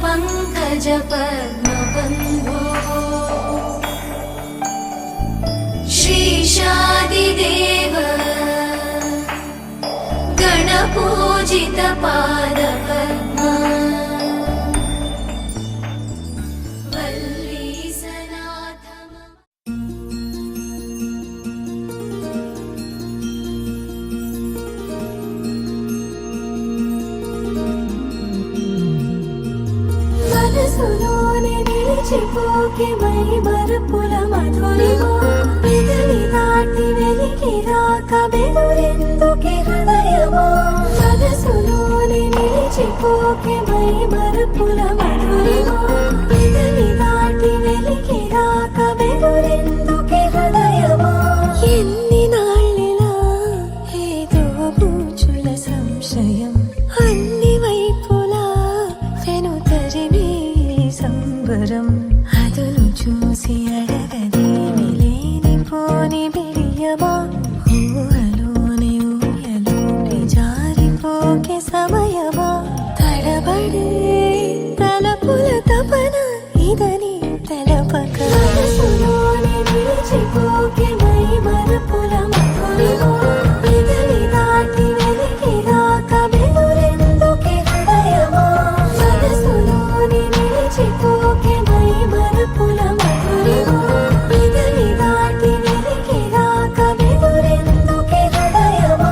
పంకజ పద్మబంధో శ్రీశాదిదేవ గణపూజిత పాద పద్మా చిపోకి మై మరుపుల మధురిమో పెదవి దాటి వెలికి రాక బెదురెందుకే హృదయమో మనసులోని నిలిచిపోకి మై మరుపుల మధురిమో పెదవి దాటి వెలికి రాక బెదురెందుకే హృదయమో ఎన్ని నాళ్ళిలా ఏదో పూచుల సంశయం అన్ని వైపులా వెనుతరిని సంబరం అదును చూసి అడగదేమి లేనిపోని బిడియమా ఊహలోని ఊయలోని జారిపోకే సమయమా తడబడే తలపుల తపన ఇదని తెలపక మనసులోని నిలిచిపోకే మై మరుపుల మధురిమో పెదవి దాటి వెలికి రాక బెదురెందుకే హృదయమో మనసులోని నిలిచిపోకే మై మరుపుల మధురిమో పెదవి దాటి వెలికి రాక బెదురెందుకే హృదయమో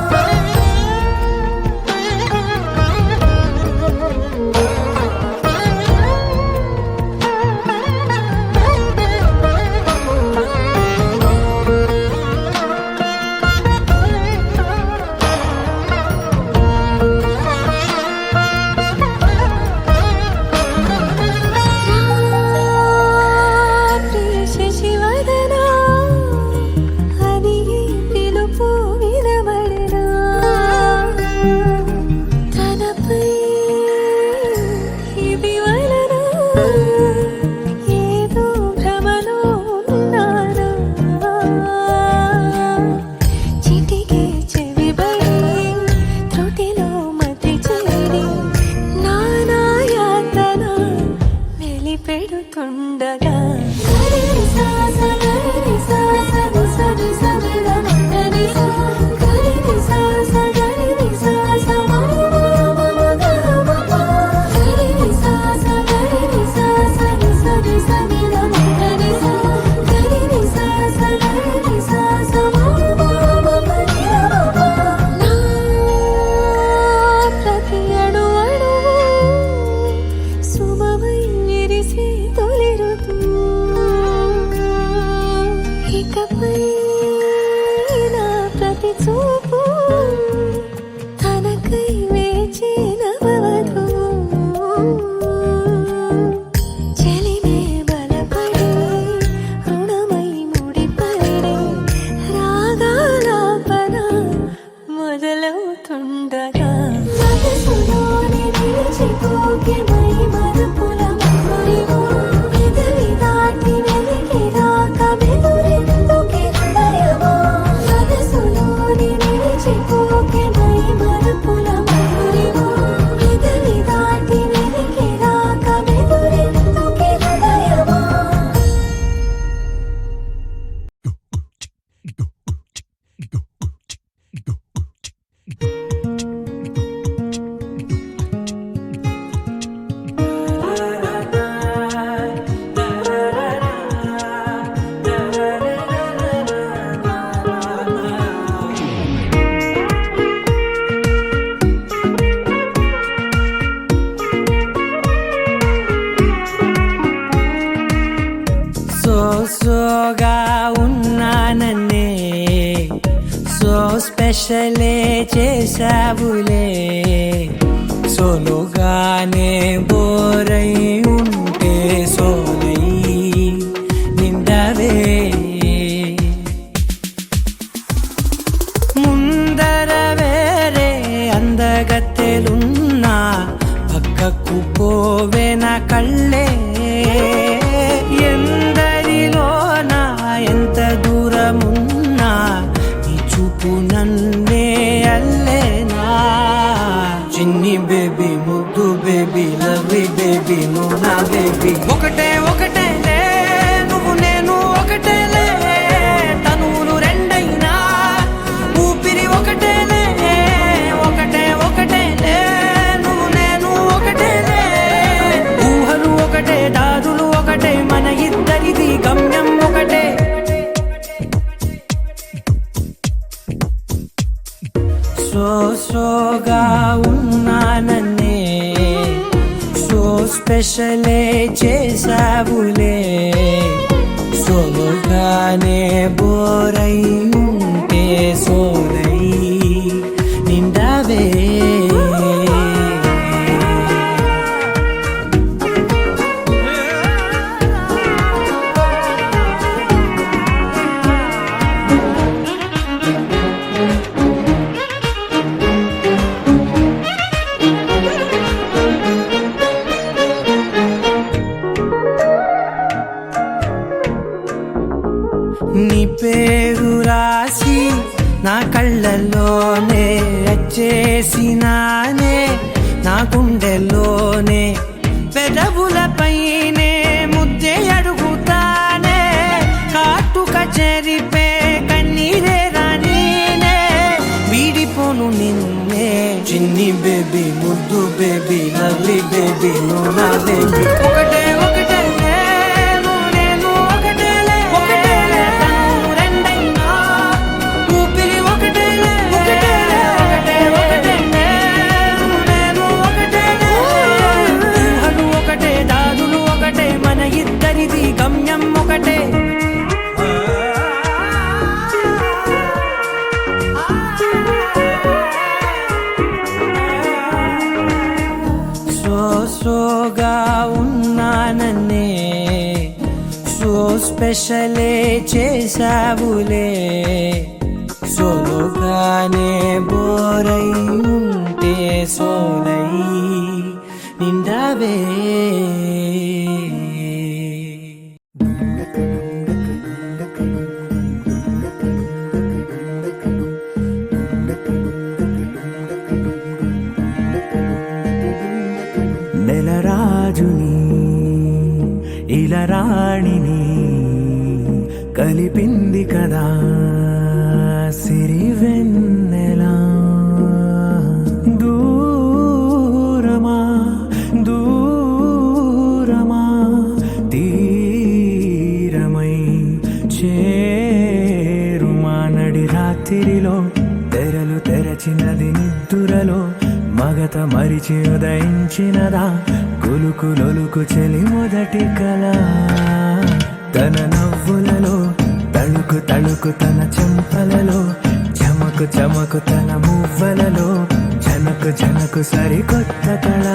పెడుతుండగా ఇకపై నా ప్రతి చూపు తనకై వేచి నవవధు చెలిమే బలపడి రుణమై ముడిపడి రాగాలాపన మొదలవుతుండగా మనసులోని నిలిచిపోకే మై మరుపుల మధురిమో పెదవి దాటి వెలికి రాక బెదురెందుకే హృదయమో మనసులోని నిలిచిపోకే మై మరుపుల మధురిమో పెదవి దాటి వెలికి రాక బెదురెందుకే హృదయమో సోగా ఉన్నానన్నే సో స్పెషలే చేసావులే సోలోగానే బోరై ఉంటే సోలై నిండవే ముందర వేరే అందగత్తెలున్నా పక్కకు పోవే నా కళ్ళే ఎందరిలోనా ఎంత దూరమున్నా నీ చూపు నన్నే అల్లేనా చిన్ని బేబీ ముద్దు బేబీ లవ్లీ బేబీ బేబీ నువ్వు నా బేబీ ఒకటే ఒకటేలే నువ్వు నేను ఒకటేలే తనువులు రెండైనా ఊపిరి ఒకటేలే ఒకటే ఒకటేలే నువ్వు నేను ఒకటేలే ఊహలు ఒకటే దాదులు ఒకటే మన ఇద్దరిది గమ్యం ఒకటే సోగా ఉన్నానన్నే సో స్పెషలే చేసావులే సోలోగానే బోరై ఉంటే సోలై నిండావే నీ పేరు రాసి నా కళ్ళల్లోనే వచ్చేసినానే నా గుండెల్లోనే పెదవులపైనే ముద్దే అడుగుతానే కాటుక చెరిపే కన్నీరే రానీనే వీడిపోను నిన్నే చిన్ని బేబీ ముద్దు బేబీ లవ్లీ బేబీ నువ్వు నా బేబీ ఒకటే ఒకటే గమ్యం ఒకటే సోగా ఉన్నానన్నే సో స్పెషలే చేసావులే సోలోగానే బోరై ఉంటే సోలై నిండావే నెలరాజుని ఇలా రాణిని కలిపింది కదా సిరివెన్నెలా దూరమా దూరమా తీరమై చేరుమా నడి రాత్రిలో తెరలు తెరచినది నిద్దురలో మగత మరిచి ఉదయించినదా కులుకు లొలుకు చెలి మొదటి కళ తన నవ్వులలో తళుకు తళుకు తన చెంపలలో చమకు చమకు తన మువ్వలలో జనకు జనకు సరికొత్త కళ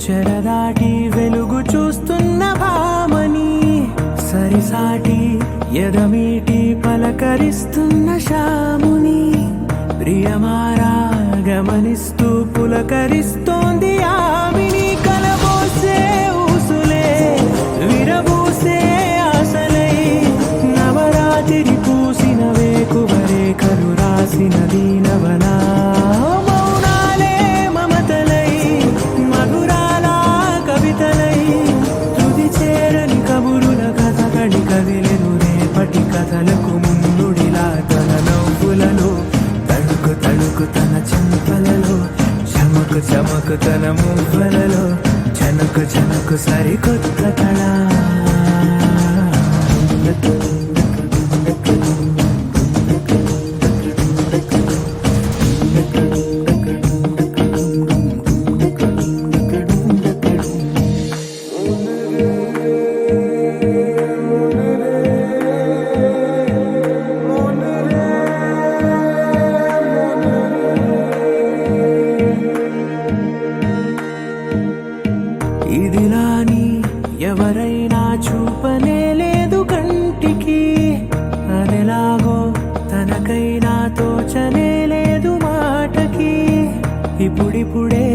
చెరదాటి వెలుగు చూస్తున్న భామని సరిసాటి ఎదమీటి పలకరిస్తున్న శాముని ప్రియమారా గమనిస్తూ పులకరిస్తోంది ఆవిని కలబోసే ఊసులే విరబూసే ఆశలై నవరాత్రి పూసిన వేకువరే కలు రాసిన దీనవనా కథలకు ముందుడిలా తన నవ్వులలో తళుకు తళుకు తన చెంపలలో చమకు చమకు తన మువ్వలలో జనకు జనకు సరికొత్త కళ ఇదిలాని ఎవరైనా చూపనే లేదు కంటికి, అదెలాగో తనకైనా తోచనే లేదు మాటకి. ఇప్పుడిప్పుడే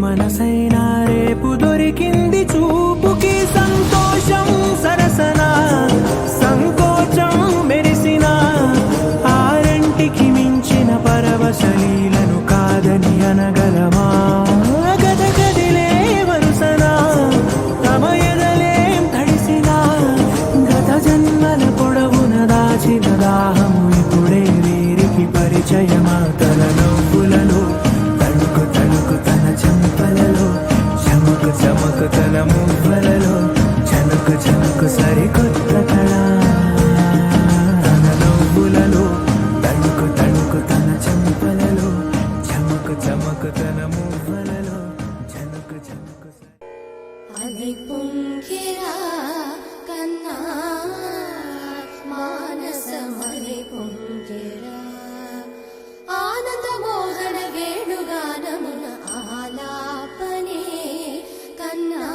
మనసైనా రేపు దొరికింది చూపుకి. సంతోషం సరసన సంకోచం మెరిసిన ఆరంటికి మించిన పరవశలీలను కాదని అనగలమా? గద గదిలే వరుసన తమ ఎదలేం తడిసిన గత జన్మల పొడవున దాచిన దాహము ఇప్పుడే వీరికి పరిచయమా? తన నవ్వులలో తణుకు తణుకు తన చెంపలలో చమకు చమకు తన మువ్వలలో చనుకు చనుకు సరికొత్త కళ. తన నవ్వులలో తణుకు తణుకు తన చెంపలలో చమకు చమకు తన మువ్వలలో చనుకు చనుకు అలి పొంగిరా కన్నా మానసమలి పొంగిరా ఆనంద మోహన వేణుగానమున ఆలాపనే కన్నా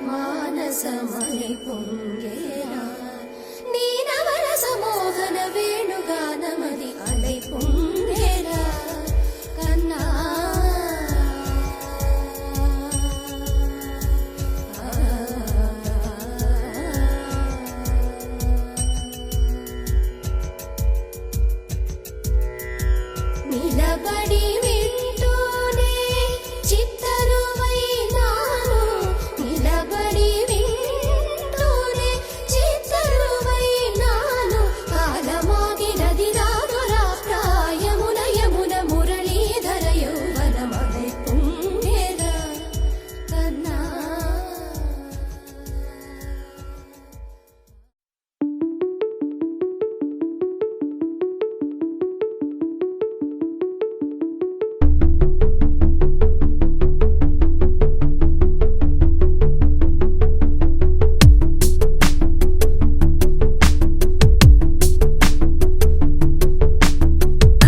మానసమలి పొంగిరా నీ నవరస మోహన వేణుగానమది అలై పొంగిరా కన్నా నిలబడి వింటూనే చిత్తరువైనాను నిలబడి వింటూనే చిత్తరువైనాను కాలమాగినది రాదురా ప్రాయమున యమున మురళీధర యౌవనమై పుణ్యరా కన్నా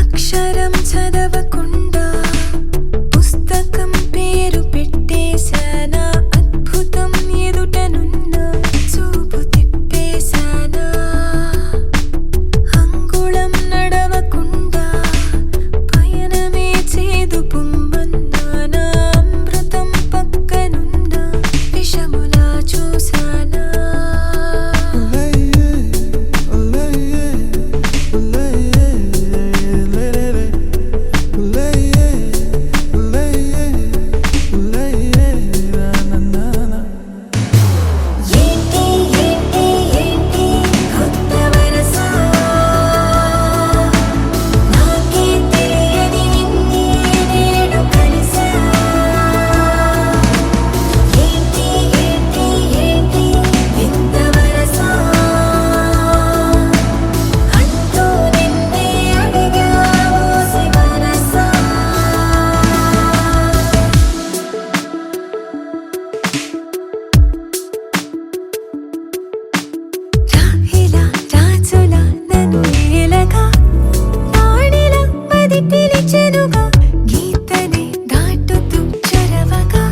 అక్షరం చదవకుండా పుస్తకం పేరు పెట్టేశానా అద్భుతం ఎదుటనున్న చూపు తిప్పేశానా అంగుళం నడవకుండా పయనమే చేదు పొమ్మన్నానా అమృతం పక్కనున్న విషములా చూశానా ఏంటి ఏంటి ఏంటి కొత్త వరస నాకే తెలియని నిన్నే నేడు కలిసా ఏంటి ఏంటి ఏంటి వింత వరస అంటూ నిన్నే అడిగా ఓసి మనసా రాహిలా రాజులా నన్ను ఏలగా వాడిలా మది పిలిచెనుగా గీతనే దాటుతూ చొరవగా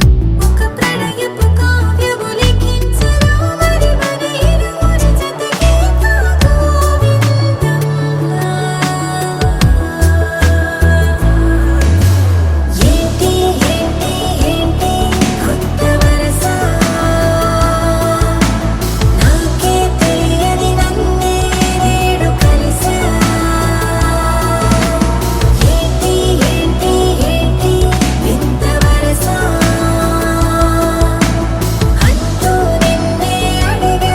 ఒక ప్రణయపు కావ్యము లిఖించరా మరి మన ఇరువురి జతకే గోవిందంలా ఏంటి ఏంటి ఏంటి కొత్త వరస నాకే తెలియని నన్నే నేడు కలిసా ఏంటి ఏంటి ఏంటి వింత వరస అంటూ నిన్నే అడిగా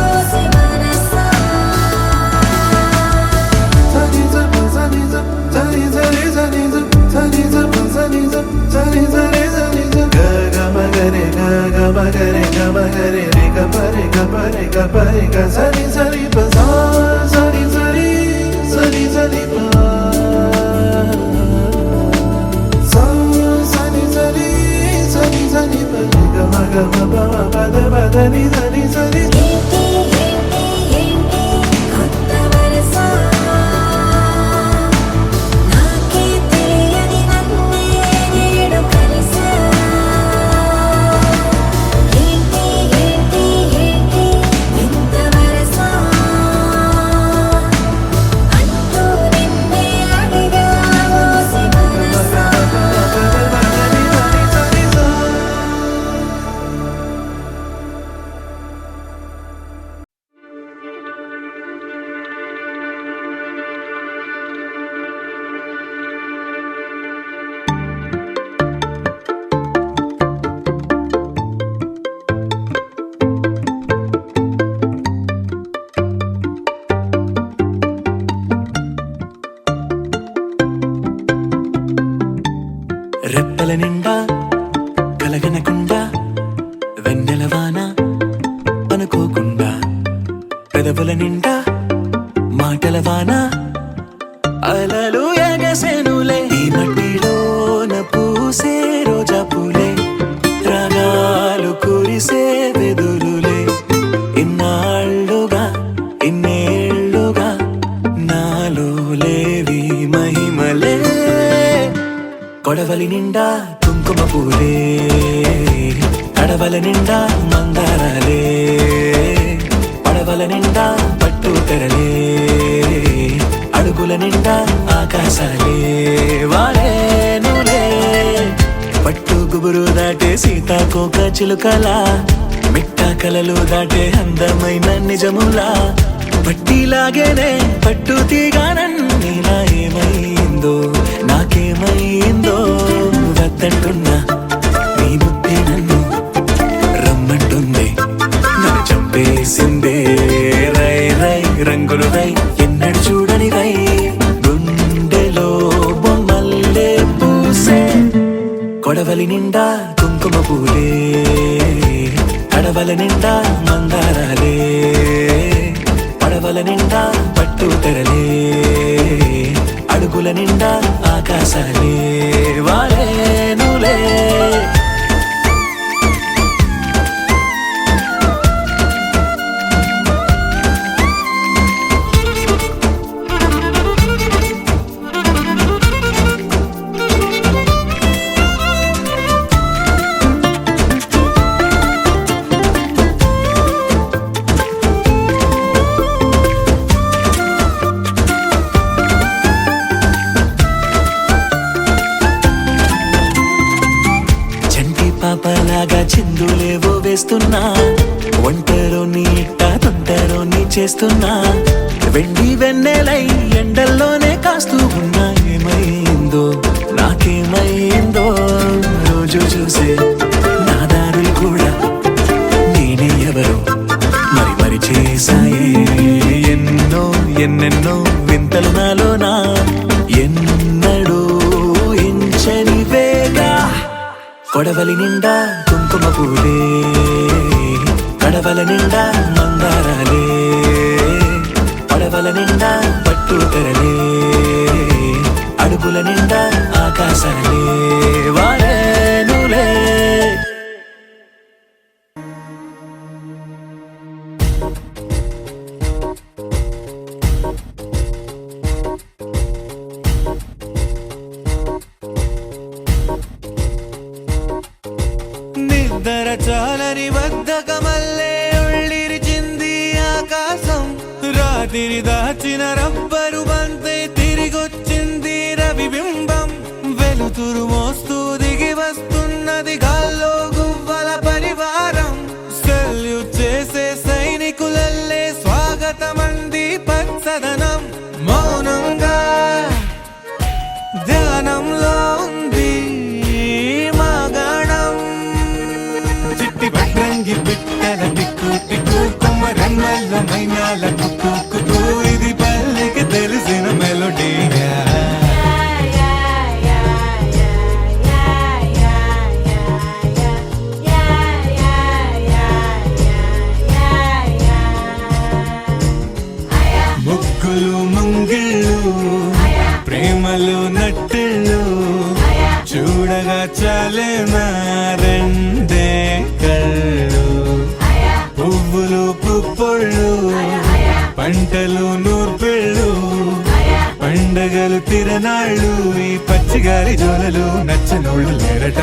ఓసి మనసా సని సని ఏంటి ఏంటి ఏంటి కొత్త వరస నాకే తెలియని నన్నే నేడు కలిసా పెదవుల నిండా మాటల వాన అలలు ఎగసెనులే ఈ మట్టిలోన పూసే రోజా పూలే రాగాలు కురిసే వెదురులే ఇన్నాళ్ళుగా ఇన్నేళ్ళుగా నాలో లేవి మహిమలే కొడవలి నిండా కుంకుమ పూలే కడవల నిండా మందారాలే పడవల నిండా పట్టు తెరలే అడుగుల నిండా ఆకాశాలే వారేనులే పట్టు గుబురు దాటే సీతాకోక చిలుకలా మిట్టా కలలు దాటే అందమైన నిజములా పట్టిలాగేనే పట్టు తీగానన్నీలా ఏమైందో నాకేమైందో వద్దంటున్నా నీ బుద్ధి నన్ను రమ్మంటుంది నన్ను చంపేసిందే రై రై రంగులు రై ఎన్నడు చూడని రై గుండెలో బొమ్మల్లే పూసే కొడవలి నిండా కుంకుమ పూలే కడవల నిండా మందారాలే పడవల నిండా పట్టు తెరలే అడుగుల నిండా ఆకాశాలే వారేనులే పాపలాగా చిందులేవో వేస్తున్నా ఒంటరో నీ ఇట్ట తొంటరో నీ చేస్తున్నా వెండి వెన్నెలై ఎండల్లోనే కాస్తూ ఉన్నా ఏమైందో నాకేమైందో రోజు చూసే నా దారులు కూడా నేనే ఎవరో మరి మరి చేశాయే ఎన్నో ఎన్నెన్నో వింతలు నాలోనా ఎన్నడూ ఇంచని వేగా కొడవలి నిండా కుంకుమ పూలే కడవల నిండా మందారాలే పడవల నిండా పట్టు తెరలే అడుగుల నిండా ఆకాశాలే వారేనులే నిద్ర చాలని బద్ధకమల్లే ఉళ్ళిరిచింది ఆకాశం రాత్రి దాచిన రబ్బరు బంతే తిరిగొచ్చింది రవిబింబం వెలుతురు మోస్తూ దిగి వస్తున్నది గాల్లో గువ్వల పరివారం సెల్యూట్ చేసే సైనికులల్లే స్వాగతమంది పచ్చదనం మౌనంగా ధ్యానంలో ఉంది పట్రంగి బిట్టల టిక్కు టిక్కు కుమ్మరమ్మల మైనాల కుక్కు కుక్కు ఇది పల్లెకి తెలిసిన మెలోడీ ముగ్గులు ముంగిళ్ళు ప్రేమలు నట్టిళ్ళు చూడగా చాలే రెండే కళ్ళు పువ్వులు పుప్పొళ్ళు పంటలు నూర్పిళ్ళు పండగలు తిరనాళ్ళు ఈ పచ్చిగారి జోలలు నచ్చనోళ్ళు లేరట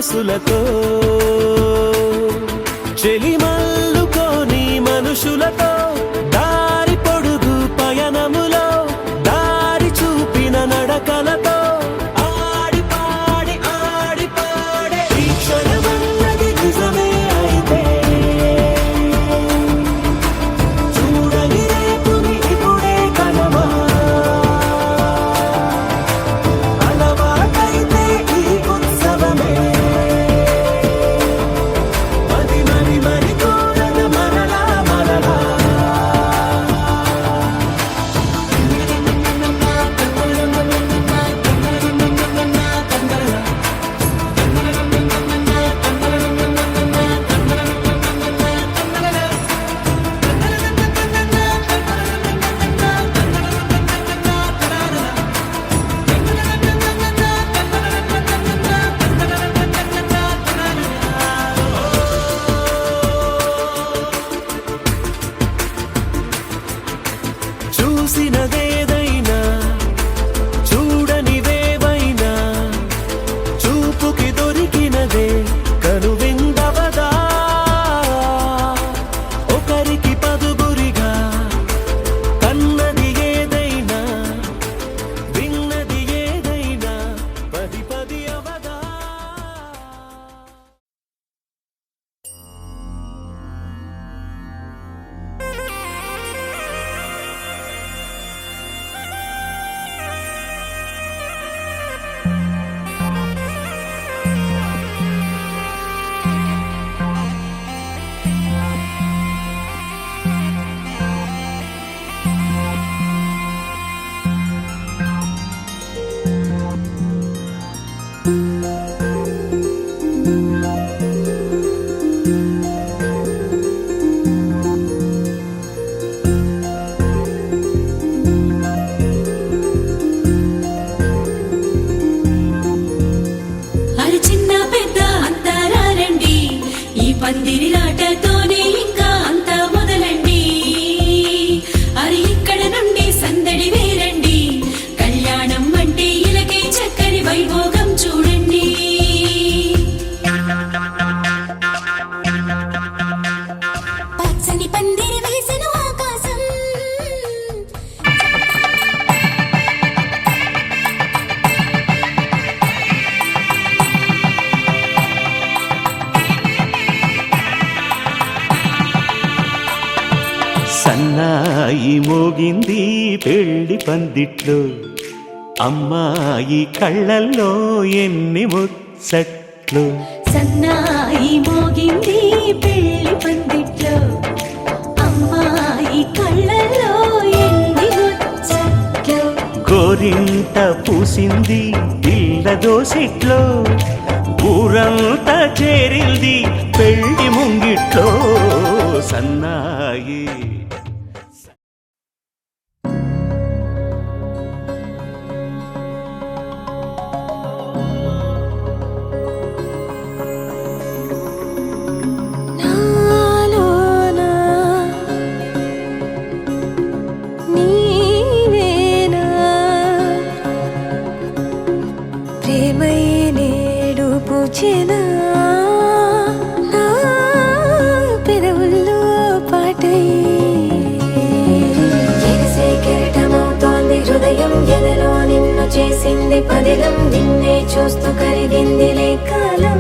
మనసులతో చెలిమల్లుకోని మనుషులతో దారి పొడుగు పయనములో దారి చూపిన నడకలతో ఆడి పాడే ఈ క్షణమన్నది నిజమే అయితే చూడని రేపుని ఇప్పుడే కలవా అలవాటైతే ఈ ఉత్సవమే మరి కోరన మరలా చూసినదేదైనా చూడనివేవైనా చూపుకి దొరికినదే కనువిందవదా ఒకరికి పదుగురిగా కన్నది ఏదైనా విన్నది ఏదైనా పది పది అవదా అరి చిన్న పెద్ద అంతారా రండి ఈ పందిరిలాటతోనే ఇంకా అంతా మొదలండి అరి ఇక్కడ నుండి సందడి వేరండి కళ్యాణం అంటే ఇలకే చక్కని వైభోగం చూడండి పచ్చని పందిరి వేసిన ఆకాశం సన్నాయి మోగింది పెళ్లి పందిట్లో అమ్మాయి కళ్ళల్లో ఎన్ని ముచ్చట్లు సన్నాయి మోగింది పెళ్లి పందిట్లో అమ్మాయి కళ్ళల్లో ఎన్ని ముచ్చట్లు గోరింట పూసింది పిల్ల దోసిట్లో ఊరంతా చేరింది పెళ్లి ముంగిట్లో సన్నాయి నాలోనా నీవేనా ప్రేమై నేడు పూచెనా నా పెదవుల్లో పాటై ఎగసే కెరటమవుతోంది హృదయం ఎదలో నిన్ను చేసింది పదిలం నిన్నే చూస్తూ కరిగిందిలే కాలం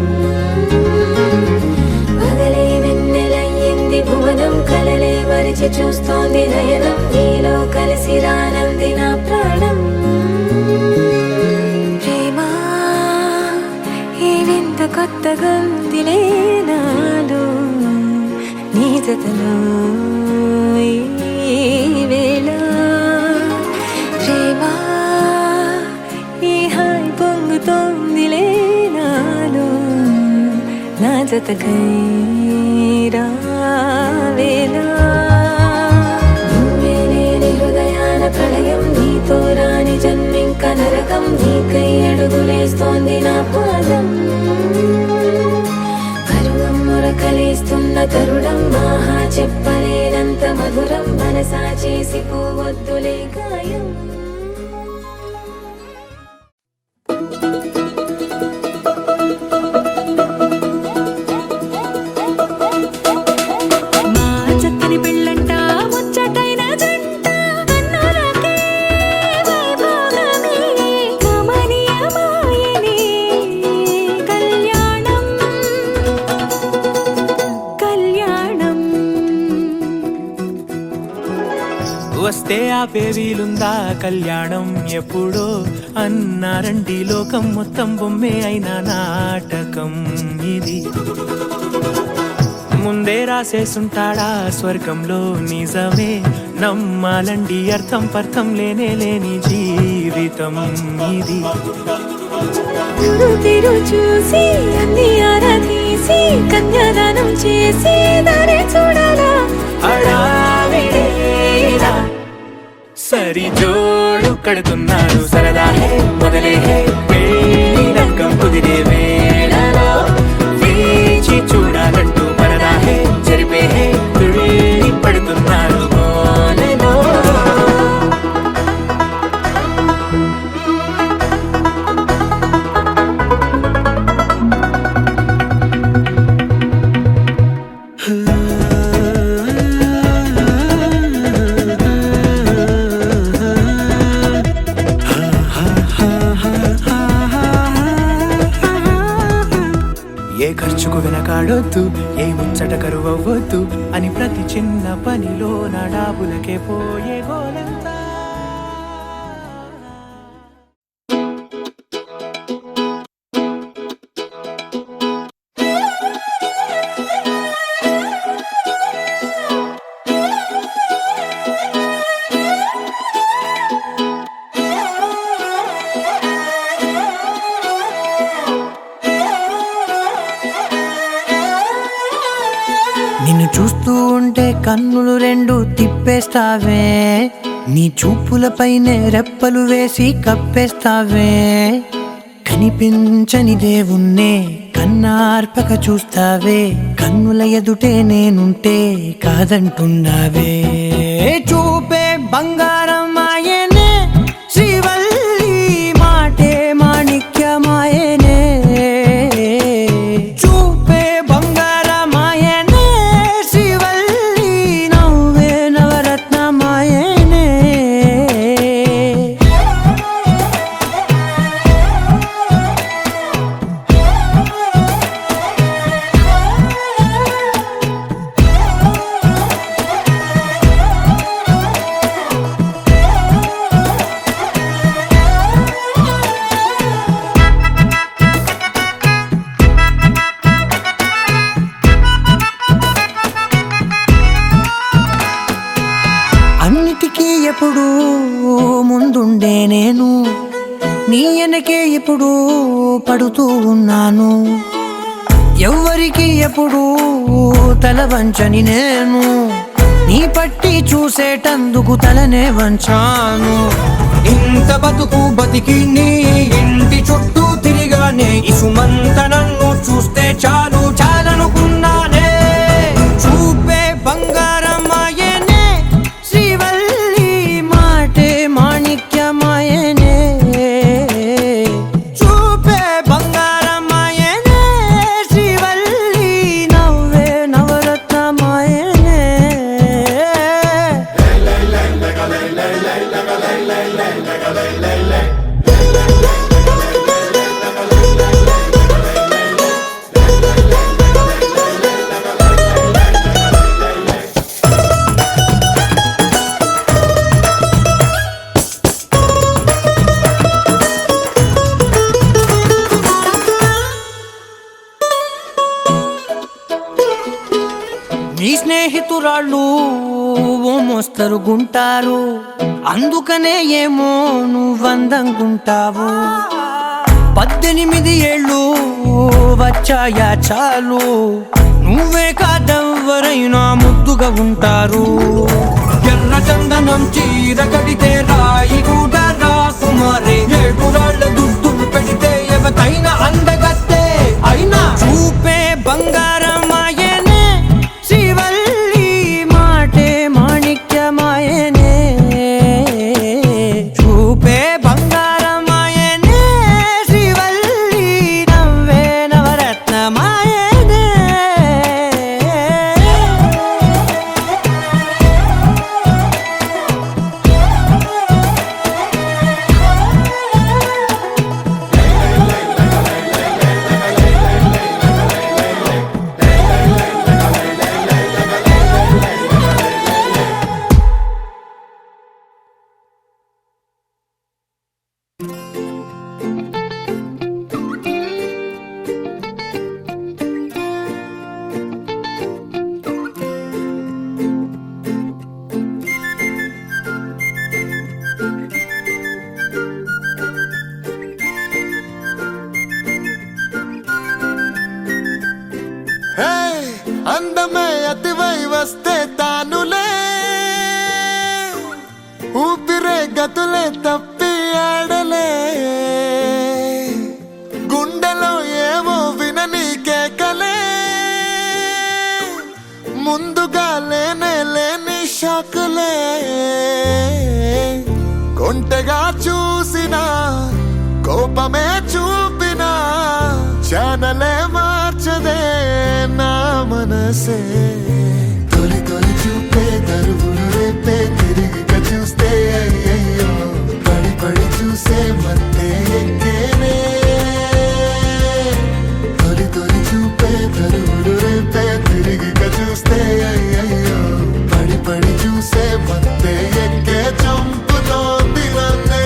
పగలే వెన్నెలయ్యింది భువనం కలలే మరిచి చూస్తోంది నయనం నీలో కలిసి రానంది నా ప్రాణం ప్రేమ ఈ వింత కొత్తగా ఉందిలే నాలో నీ జతలో ఈ వేళ ప్రేమ ఈ హాయి పొంగుతోందిలే నాలో నా జతకై రావేలా నువ్వే లేని హృదయాన ప్రళయం నీతో రాని జన్మింక నరకం నీకై అడుగులేస్తోంది నా పాదం పరువం మురకలేస్తున్న తరుణం ఆహా చెప్పలేనంత మధురం మనసా చేసి పోవద్దులే గాయం వస్తే ఆపే వీలుందా కళ్యాణం ఎప్పుడో అన్నారండి లోకం మొత్తం బొమ్మే అయిన నాటకం ఇది ముందే రాసేసుంటాడా స్వర్గంలో నిజమే నమ్మాలండి అర్థం పర్థం లేని జీవితం ఇది తిరు చూసి అన్ని ఆరాధీసి కన్యాదానం చేసి దారి చూడాలా హడావిడిలా సరి జోడు కడుతున్నారు సరదా హే మొదలే హే పెళ్లి రంగం కుదిరే వేళలో వేచి చూడాలంటూ పరదా హే జరిపే హే తుళ్ళి పడుతున్నారు గోలలో ఏ ఖర్చుకు వెనకాడొద్దు ఏ ముచ్చట కరువవ్వద్దు అని ప్రతి చిన్న పనిలో నా డాబులకే పోయే గోలంతా నిన్ను చూస్తూ ఉంటే కన్నులు రెండు తిప్పేస్తావే నీ చూపులపైనే రెప్పలు వేసి కప్పేస్తావే కనిపించని దేవుణ్ణే కన్నార్పక చూస్తావే కన్నుల ఎదుటే నేనుంటే కాదంటున్నావే చూపే బంగారం ఆయనే శ్రీవల్లి మాటే మాణిక్యమాయనే చూపే బంగారమాయనే శ్రీవల్లి నవ్వే నవరత్నమాయనే అన్నిటికీ ఎప్పుడు ముందుండే నేను నీ వెనకే ఎప్పుడు పడుతూ ఉన్నాను ఎవ్వరికి ఎప్పుడు తల వంచని నేను నీ పట్టి చూసేటందుకు తలనే వంచాను ఇంత బతుకు బతికి నీ ఇంటి చుట్టూ తిరిగానే ఇసుమంత నన్ను చూస్తే చాలు చాలనుకున్నానే చూపే బంగారమాయనే శ్రీవల్లి మాటే మాణిక్యమాయనే చూపే బంగారమాయనే శ్రీవల్లి నవ్వే నవరత్నమాయనే నీ స్నేహితురాళ్ళు ఓ మోస్తరుగుంటారు అందుకనే ఏమో నువ్వందంగుంటావు 18 ఏళ్ళు వచ్చాయా చాలు నువ్వే కాదెవ్వరైనా ముద్దుగా ఉంటారు ఎర్ర చందనం చీర కడితే రాయి కూడా రాకుమారే ఏడురాళ్ళ దుద్దులు పెడితే ఎవతైనా అందగత్తే అయినా చూపే బంగారమాయనే శ్రీవల్లి మాటే మాణిక్యమాయనే చూపే బంగారమాయనే శ్రీవల్లి నవ్వే నవరత్నమాయనే ఊపిరే గతులే తప్పి ఆడలే గుండెలో ఏవో వినని కేకలే ముందుగా లేని షాకులే కొంటెగా చూసినా కోపమే చూపినా ఛానలే మార్చదే నా మనసే తొలి తొలి చూపే దరువులు రేపే తిరిగి చూస్తే అయ్యయ్యో పడి పడి చూసే మత్తే ఎక్కేనే తొలి తొలి చూపే దరువులు రేపే తిరిగి చూస్తే అయ్యయ్యో పడి పడి చూసే మత్తే ఎక్కే చంపుతోంది నన్నే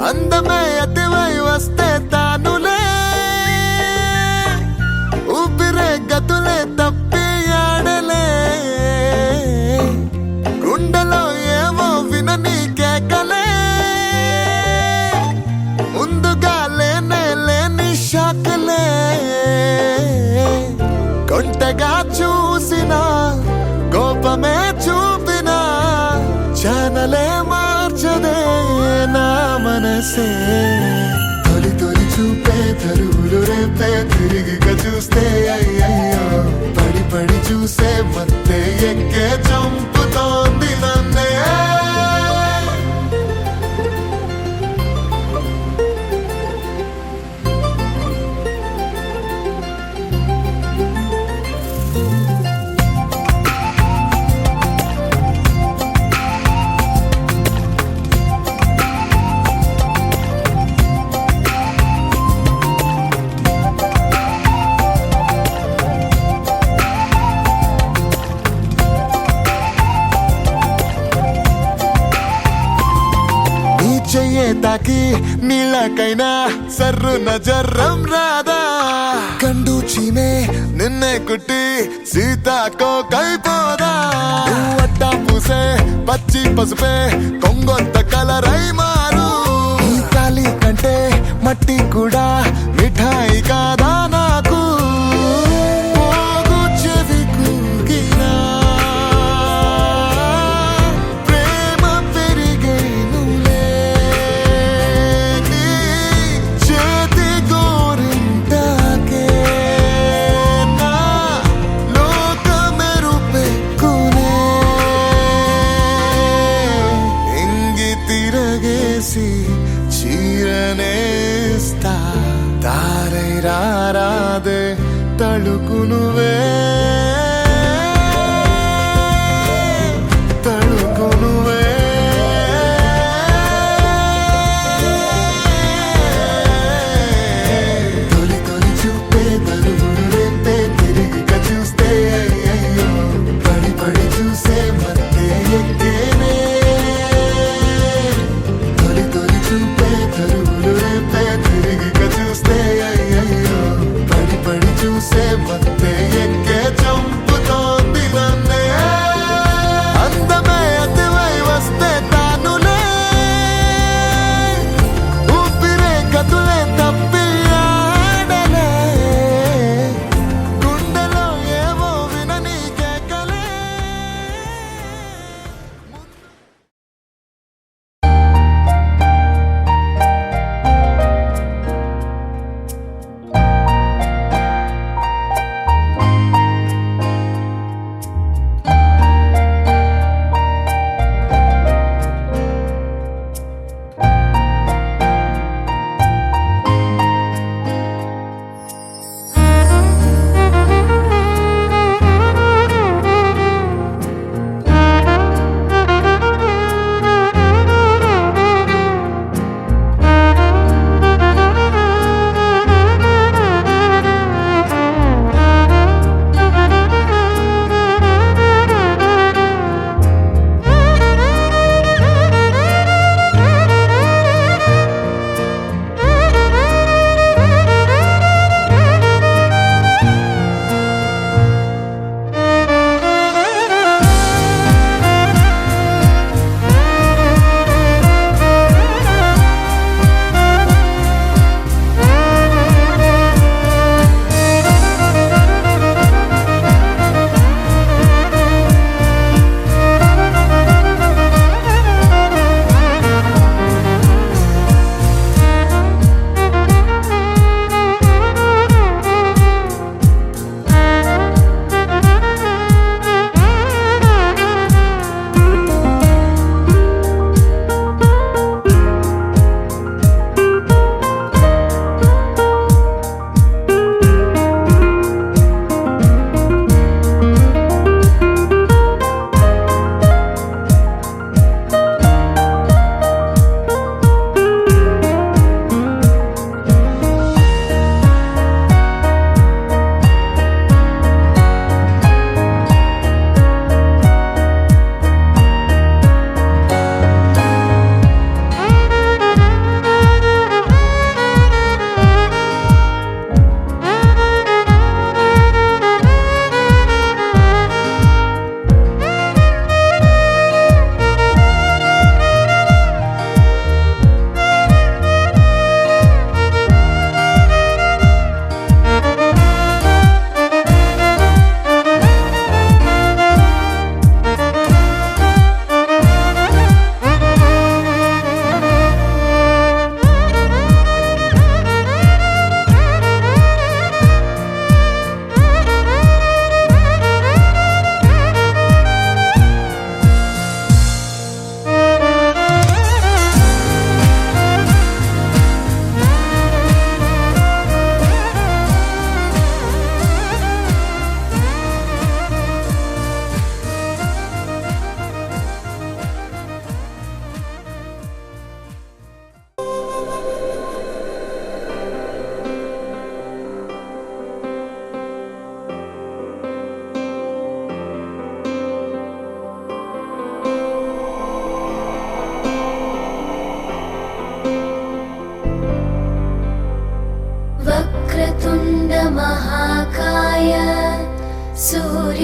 అందమే అతివై వస్తే తానులే ఊపిరే గతులే తప్పి ఆడలే గుండెలో ఏవో వినని కేకలే ముందుగా లేని షాకులే కొంటగా చూసినా కోపమే చూపినా ఛానలే మార్చదే నా మనసే తొలి తొలి చూపే తరువులు రేపే తిరిగి చూస్తే అయ్యయ్యో పడి పడి చూసే మత్తే ఎక్కే చంపుతోంది నన్నే చెయ్యే తాకి నీళ్ళకైనా సర్రున జర్రం రాదా కండు చీమే నిన్నే కుట్టి సీతాకోకైపోదా అట్టా పూసే పచ్చి పసుపే కొంగొత్త కలరై మారు ఈ తాలి కంటే మట్టి కూడా మిఠాయి కాదా నాకు పోగు చెవి కూగినా ప్రేమ పెరిగేనులే నీ చేతి గోరింటాకే నా లోకమెరుపెక్కునే ఇంగి తిరగేసి చీరనేస్తా తారై రారాదే తళుకు నువ్వే తళుకు నువ్వే తొలి తొలి చూపే తరువులు రేపే తిరిగి చూస్తే అయ్యయ్యో పడి పడి చూసే మత్తే ఎక్కేనే తొలి తొలి చూపే తరువులు రేపే తిరిగి చూస్తే అయ్యయ్యో పడి పడి చూసే మత్తే ఎక్కే చంపుతోంది నన్నే అందమే అతివై వస్తే తానులే ఊపిరే గతులే తప్పి ఆడలే గుండెలో ఏవో వినని కేకలే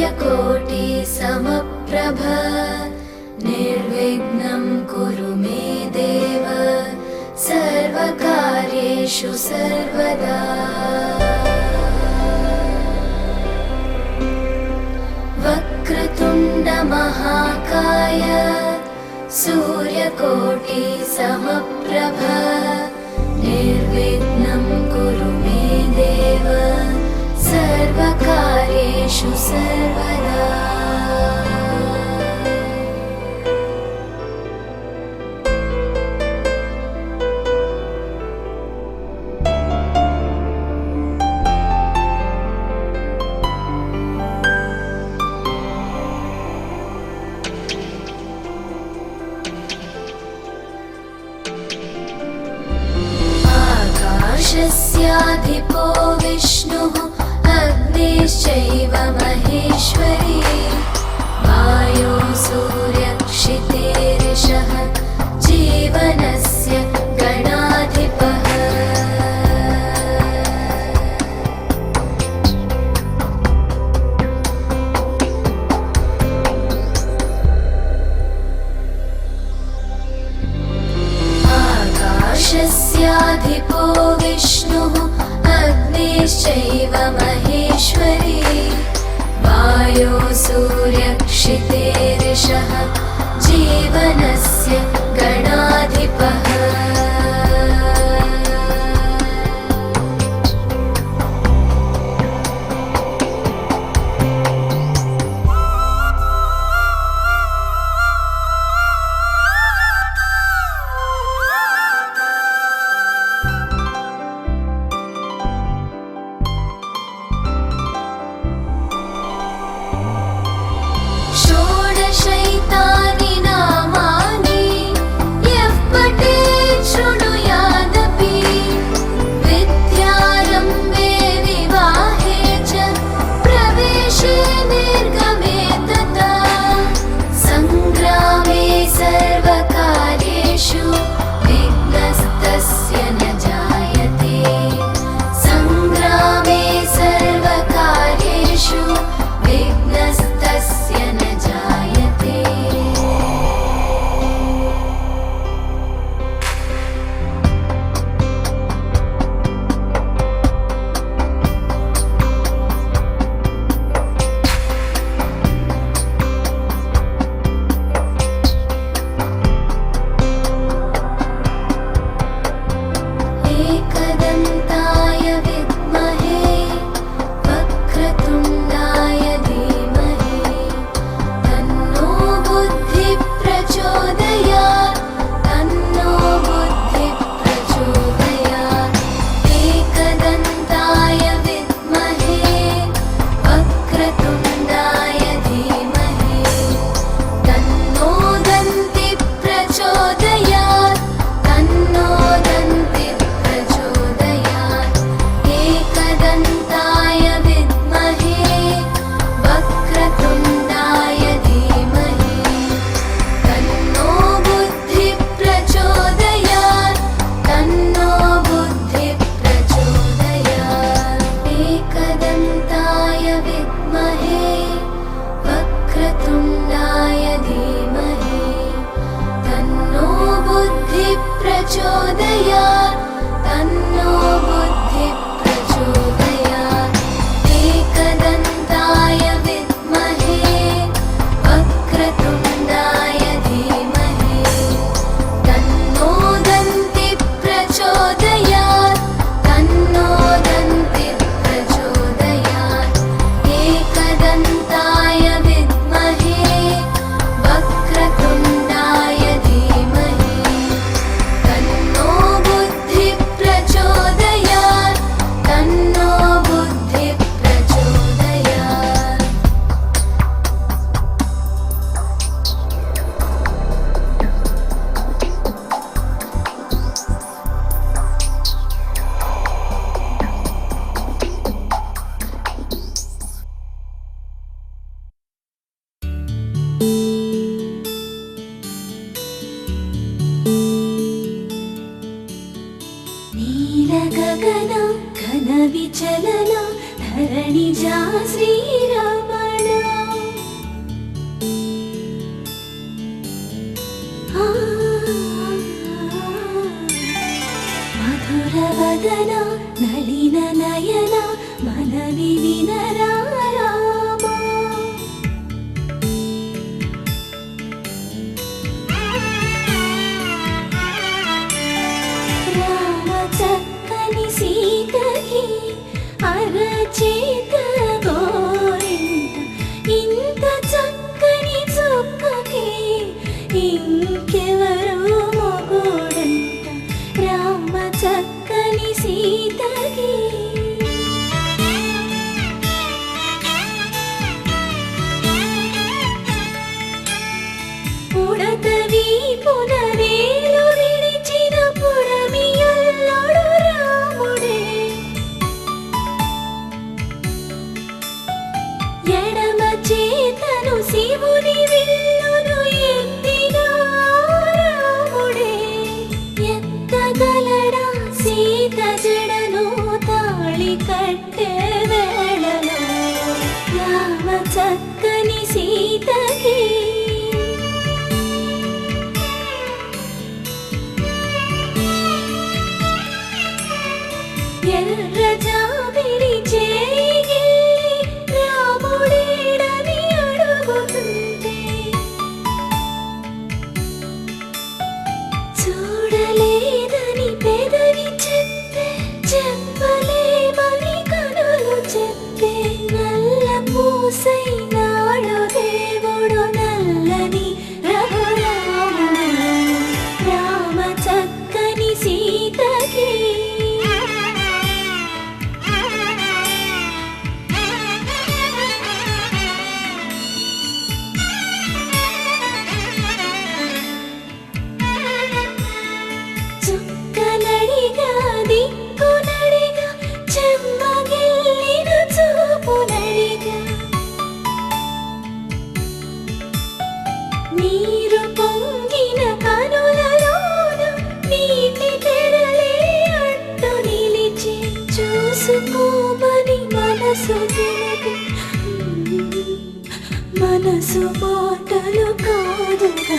सूर्यकोटि समप्रभ निर्विघ्नं कुरु मे देव सर्वकार्येषु सर्वदा। वक्रतुण्ड महाकाय सूर्यकोटि समप्रभ निर्विघ्नं कुरु मे देव सर्वकार्येषु सर्वदा। आकाशस्याधिपो विष्णुः अग्निश्चैव महेश्वरी वायो सूर्यक्षितेरिषः जीवनस्य गणाधिपः। आकाशस्याधिपो विष्णुः अग्निश्चैव महेश्वरी वायो सूर्यक्षितेरिषः जीवनस्य गणाधिपः। षोडशैतानि नामानि यः पठेत् शृणुयादपि विद्यारम्भे विवाहे च प्रवेशे निर्गमे तथा सङ्ग्रामे सर्वकार्येषु विघ्नस्तस्य न जायते। सङ्ग्रामे सर्वकार्येषु विघ्नस्तस्य न जायते। एकदन्ताय विद्महे वक्रतुण्डाय धीमहि तन्नो बुद्धिः प्रचोदयात् तन्नो बुद्धिः प्रचोदयात्। एकदन्ताय विद्महे वक्रतुण्डाय धीमहि तन्नो दन्तिः प्रचोदयात् तन्नो दन्तिः प्रचोदयात्। एकदन्ताय विद्महे वक्रतुण्डाय धीमहि तन्नो बुद्धिः प्रचोदयात् तन्नो बुद्धिः प्रचोदयात्। एकदन्ताय विद्महे वक्रतुण्डाय धीमहि तन्नो बुद्धिः प्रचोदयात् तन्नो बुद्धिः प्रचोदयात्। एकदन्ताय विद्महे वक्रतुण्डाय धीमहि तन्नो दन्तिः प्रचोदयात् तन्नो दन्तिः प्रचोदयात्। एकदन्ताय विद्महे वक्रतुण्डाय धीमहि तन्नो बुद्धिः प्रचोदयात् तन्नो बुद्धिः प्रचोदयात्। नीलगगन घनविचलन धरणिजा श्रीरमण వదన నళిన నయన మనవి వినరా రామా రామ చక్కని సీతకి అరచేత గోరింట ఇంత చక్కని చుక్కకి ఇంకెవరు మొగుడంట రామ చక్కని సీతకి పుడతవి పునరేలు విడిచిన పుడమియల్లుడు రాముడే ఎడమ చేతను శివుని విల్లును ఎత్తిన రాముడే ఎత్తగలడా సీత జడను తాళి కట్టే వేళలో రామ చక్కని సీతకి ఎర్ర జాబిలి చేయి రాముడేడని అడుగుతుంటే చూడలేదని పెదవి చెప్పే చెప్పలేమని కనులు చెప్పే నల్ల పూసైనాడు దేవుడు నల్లని రఘురాముడు రామ చక్కని సీతకి చుక్కనడిగా దిక్కునడిగా చెమ్మగిల్లిన చూపునడిగా నీరు పొంగిన కనులలోన నీటి తెరలే అట్టు నిలిచి చూసుకోమని మనసు తెలిపి మనసు మాటలు కాదుగా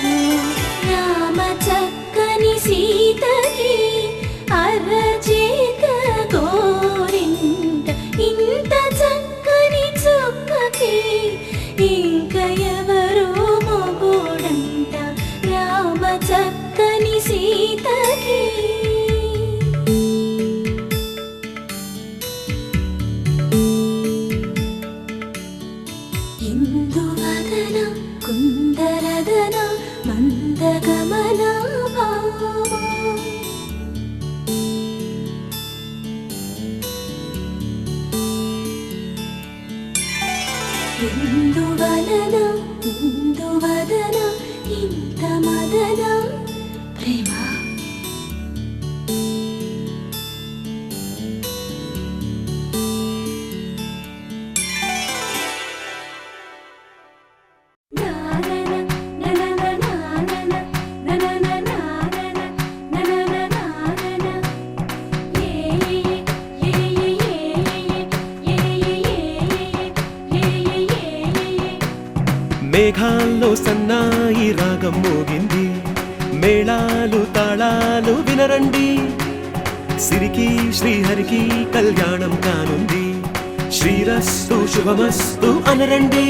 రామ చక్కని సీతకి అరచేత గోరింట ఇంత చక్కని చుక్కకి ఇంక ఎవరు మొగుడంట రామ చక్కని సీతకి ఇందువదన కుందరదన మందగమన భామా ఇందువలన ఇందువదన ఇంత మదన ప్రేమ మేఘాల్లో సన్నాయి రాగం మోగింది మేళాలు తాళాలు వినరండి సిరికి శ్రీహరికి కళ్యాణం కానుంది శ్రీరస్తు శుభమస్తు అనరండి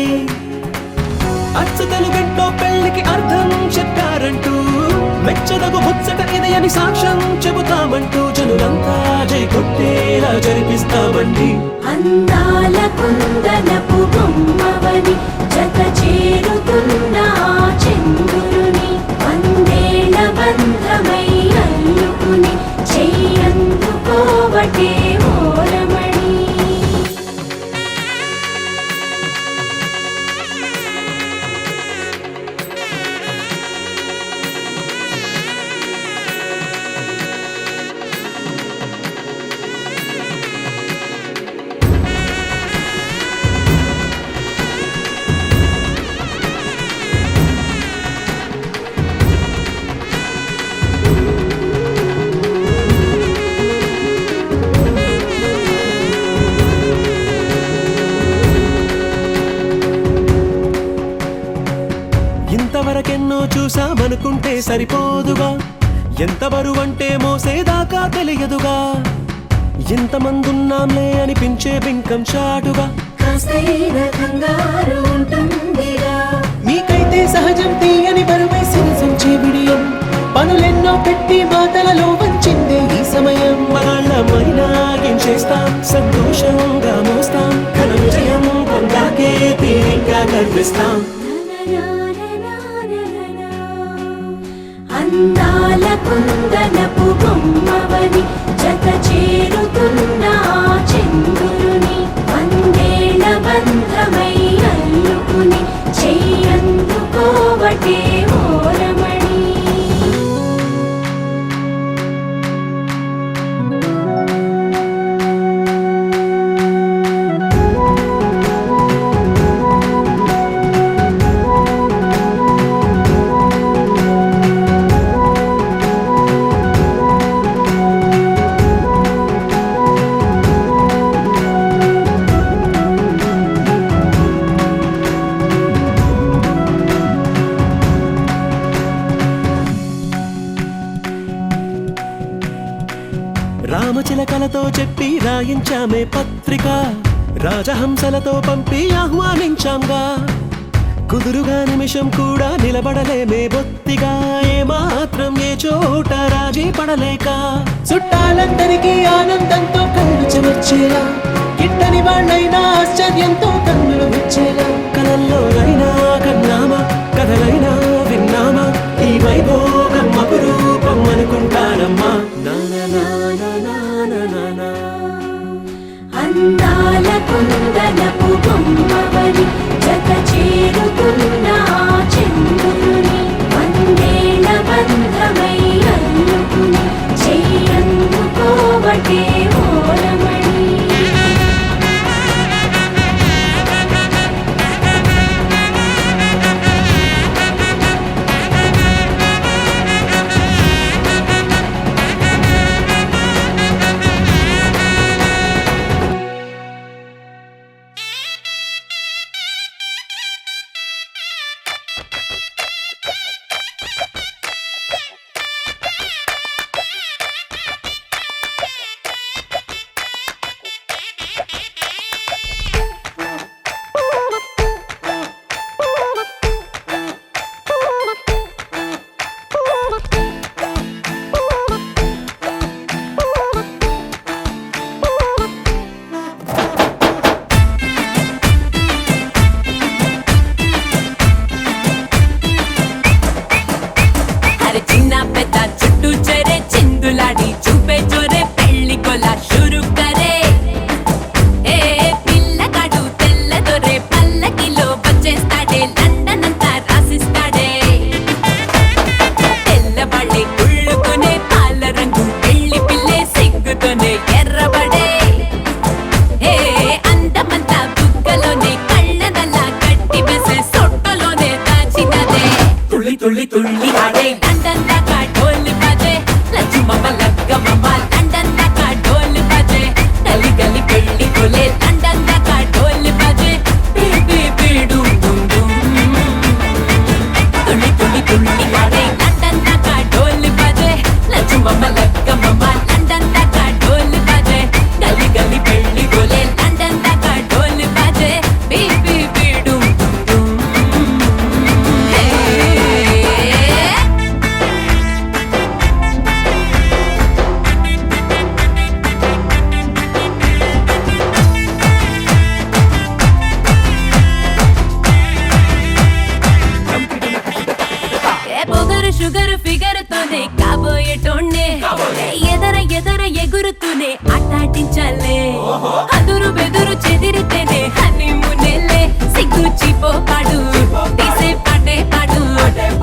అచ్చతలు గంటో పెళ్లికి అర్థం చెప్పారంటూ మెచ్చదగు ముచ్చట ఇది అని సాక్ష్యం చెబుతామంటూ జనులంతా జై కొట్టేలా జరిపిస్తామండి అందాల కుందనపు బొమ్మవని జత చేరుతున్న చంద్రుని వందేళ్ల బంధమై అల్లుకుని చెయ్యందుకోవటే ఓరమణి ఇంతవరకెన్నో చూసామనుకుంటే సరిపోదుగా ఎంత బరువంటే మోసేదాకా తెలియదుగా ఎంతమందున్నాంలే అనిపించే బింకం చాటుగా కాస్తైన కంగారు ఉంటుందిగా నీకైతే సహజం తీయని బరువై సిరిసంచే బిడియం పనులెన్నో పెట్టి మాటలలో వంచిందే ఈ సమయం వాళ్ళమైనా ఏం చేస్తాం సంతోషంగా మోస్తాం ఘన విజయం పొందాకే తీరిగ్గా గర్విస్తాం అందాల కుందనపు బొమ్మవని జత చేరుతున్న ఆ చంద్రుని వందేళ్ల బంధమై అల్లుకుని చెయ్యందుకోవటే ఓరమణి రామచిలకలతో చెప్పి రాయించామే పత్రిక రాజహంసలతో పంపి ఆహ్వానించాంగా కుదురుగా నిమిషం కూడా నిలబడలేమే బొత్తిగా ఏమాత్రం ఏ చోట రాజీ పడలేక చుట్టాలందరికీ ఆనందంతో కళ్ళు చెమర్చేలా గిట్టని వాళ్ళైనా ఆశ్చర్యంతో కన్నులు విచ్చేలా కలల్లోనైనా కన్నామా కథలైనా విన్నామా ఈ వైభోగం అపురూపం అనుకుంటానమ్మా అందాల కుందనపు బొమ్మవని జత చేరుతున్న ఆ చంద్రుని వందేళ్ల బంధమై అల్లుకుని చెయ్యందుకోవటే ఓరమణి తుళ్ళి తుళ్ళి ఆడే లండన్ దాకా ఢోల్ బజే లక్ష్మమ్మ లగ్గమ్మ లండన్ దాకా ఢోల్ బజే గలి గలి పెళ్లి కొలే లండన్ దాకా ఢోల్ బజే బేబీ బీడు డుమ్ డుమ్ తుళ్ళి తుళ్ళి తుళ్ళి ఆడే లండన్ దాకా ఢోల్ బజే లక్ష్మమ్మ లగ్గమ్మ లండన్ దాకా ఢోల్ బజే గలి గలి పెళ్లి కొలే లండన్ దాకా ఢోల్ బజే బేబీ బీడు డుమ్ షుగర్ ఫిగర్ తోనే కాబోయేటోన్నే ఎదర ఎదర ఎగురుతూనే ఆటాటించాలే అదురు బెదురు చెదిరితేనే హనీమూనేలే సిగ్గు చిపోపాడు తీసే పాటే పాడు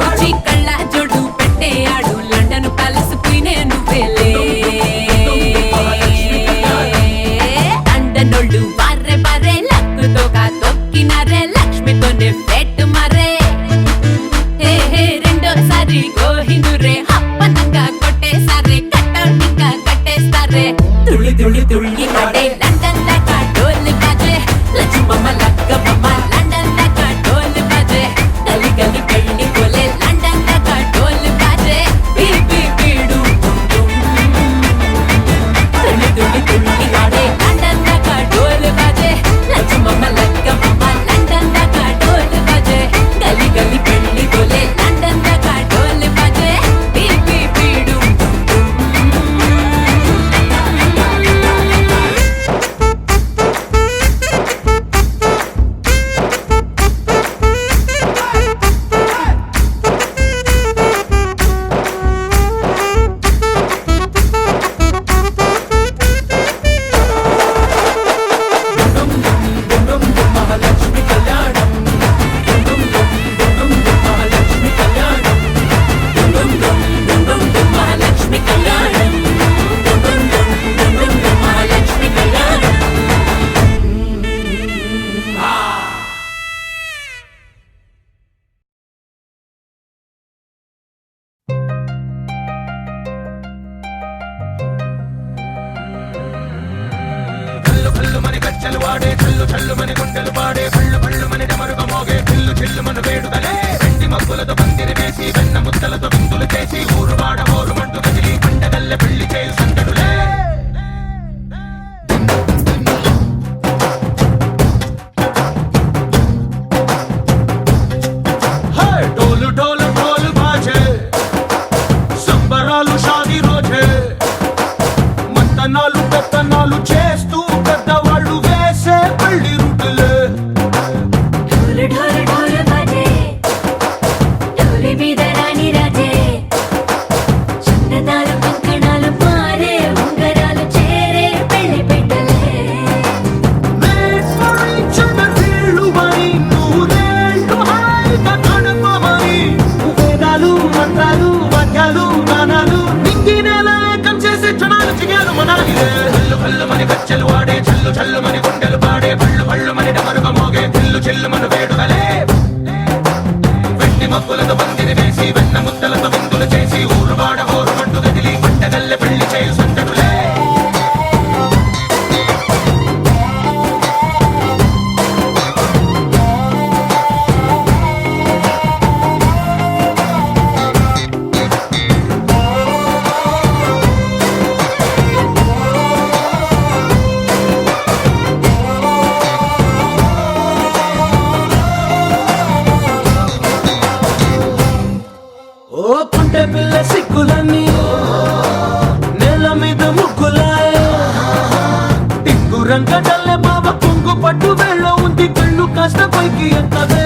వచ్చి కళ్ళ జోడు పెట్టే ఆడు లండన్ ప్యాలెస్ పోయినే నువ్వేలే లండనోళ్ళు బార్రే బార్రే లక్కుతో తొక్కినారే లక్ష్మితోనే పెట్టు మరే రెండోసారి గోహిందురే అప్పనంగా కొట్టేసారే కట్అవుట్ ఇంకా కట్టేస్తారే తుళ్ళి తుళ్ళి తుళ్ళి ఆడే లండన్ దాకా ఢోల్ బజే లక్ష్మమ్మ లగ్గమ్మ లండన్ దాకా ఢోల్ బజే గలి గలి పెళ్లి కొలే లండన్ దాకా ఢోల్ బజే బీబీ బీడు తుళ్ళి తుళ్ళి తుళ్ళి వాడే చల్లు చల్లు మని గుండెలు పాడే పళ్ళు పళ్ళు మని డమరుగ మోగే చిల్లు చిల్లు మన వేడుదలే వెండి మబ్బులతో పందిరి వేసి వెన్న ముద్దలతో విందులు చేసి ఊరు వాడ ఊరు మంటు కదిలి పండగల్లె పెళ్లి చేయు సందడులే డోలు డోలు ఢోలు బాజే సంబరాలు షాదీ రోజే మంతనాలు పెత్తనాలు చేస్తూ పెద్దవాళ్ళు వేసే పెళ్లి రుటులే ఢోలు ఢోలు ఢోలు బాజే ఢోలి మీద రాణి రాజే చందనాలు కంకణాలు మారే ఉంగరాలు చేరే పెళ్లి పెట్టలే వేదాలు మంత్రాలు వాద్యాలు గానాలు నింగినేలా ఏకం చేసే క్షణాలు చిగాలు మనాలిలే కళ్ళు కళ్ళు మని గచ్చెలు వాడే చల్లు చల్లు మని గుండెలు పాడే పళ్ళు పళ్ళు మని డమరుగ మోగే చిల్లు చిల్లు మన వేడుదలే వెండి మబ్బులతో పందిరి వేసి వెన్న ముద్దలతో విందులు చేసి ఊరు వాడ ఊరు మంటు గదిలి పంటగల్లె పెళ్లి చేయు సందడులే ఓ పుంటె పిల్ల సిక్కులన్నీ నేల మీద ముగ్గులాయ టింగు రంగడల్లే బాబా కుంగు పట్టు వేళ్ళ ఉంది కళ్ళు కాస్త పైకి ఎత్తవే